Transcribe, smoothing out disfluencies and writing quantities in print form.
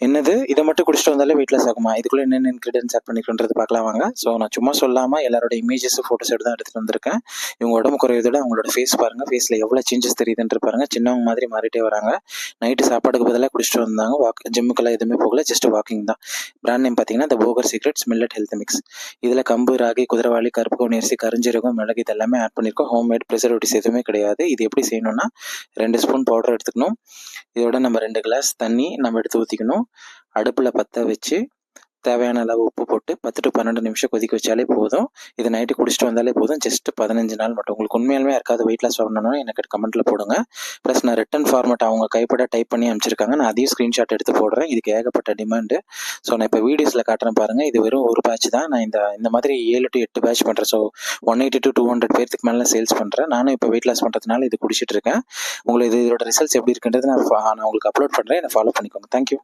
என்னது இதை மட்டும் குடிச்சிட்டு வந்தாலே வெயிட் லாஸ் ஆகுமா? இதுக்குள்ள என்னென்ன இன்கிரீடியன்ஸ் ஆட் பண்ணிக்கணுன்றது பார்க்கலாம் வாங்க. ஸோ நான் சும்மா சொல்லாமல் எல்லாரோட இமேஜஸ் ஃபோட்டோஸ் எடுத்து தான் எடுத்துகிட்டு வந்திருக்கேன். இவங்க உடம்பு குறையதோட அவங்களோட ஃபேஸ் பாருங்கள், ஃபேஸில் எவ்வளோ சேஞ்சஸ் தெரியுதுன்ற பாருங்கள். சின்னவங்க மாதிரி மாறிட்டே வராங்க. நைட்டு சாப்பாடுக்கு பதிலாக குடிச்சிட்டு வந்தாங்க. ஜிம்முக்கெல்லாம் எதுவுமே போகல, ஜஸ்ட் வாக்கிங் தான். பிராண்ட் நேம் பார்த்தீங்கன்னா the Bogar secrets millet health mix. இதில் கம்பு, ராகி, குதிரைவாளி, கருப்பு கவுனி அரிசி, கருஞ்சீரகம், மிளகு இது எல்லாமே ஆட் பண்ணியிருக்கோம். ஹோம்மேட், ப்ரிசர்வேட்டிவ்ஸ் எதுவுமே கிடையாது. இது எப்படி செய்யணும்னா 2 ஸ்பூன் பவுடர் எடுத்துக்கணும். இதோட நம்ம 2 கிளாஸ் தண்ணி நம்ம எடுத்து ஊற்றிக்கணும். அடுப்பில் பற்ற வச்சு தேவையான அளவு உப்பு போட்டு 10 to 12 நிமிஷம் கொதிக்க வச்சாலே போதும். இது நைட்டு குடிச்சிட்டு வந்தாலே போதும். ஜஸ்ட் 15 நாள் மட்டும். உங்களுக்கு உண்மையாலுமே யாருக்காவது வெயிட் லாஸ் ஆகணும்னா எனக்கு கமெண்ட்டில் போடுங்க. ப்ளஸ் நான் ரிட்டன் ஃபார்மேட் அவங்க கைப்பட டைப் பண்ணி அனுப்பிச்சிருக்காங்க. நான் அதையும் ஸ்க்ரீன்ஷாட் எடுத்து போடுறேன். இதுக்கு ஏகப்பட்ட டிமாண்டு. ஸோ நான் இப்போ வீடியோஸில் காட்டுறேன் பாருங்கள். இது வெறும் ஒரு பேட்ச் தான். நான் இந்த மாதிரி 7 to 8 பேட்ச் பண்ணுறேன். ஸோ 180 to 200 பேருக்கு மேலே சேல்ஸ் பண்ணுறேன். நானும் இப்போ வெயிட் லாஸ் பண்ணுறதுனால இது குடிச்சிட்டு இருக்கேன். உங்களுக்கு இதோட ரிசல்ட்ஸ் எப்படி இருக்குன்றது நான் உங்களுக்கு அப்லோட் பண்ணுறேன். என்னை ஃபாலோ பண்ணிக்கோங்க. தேங்க்யூ.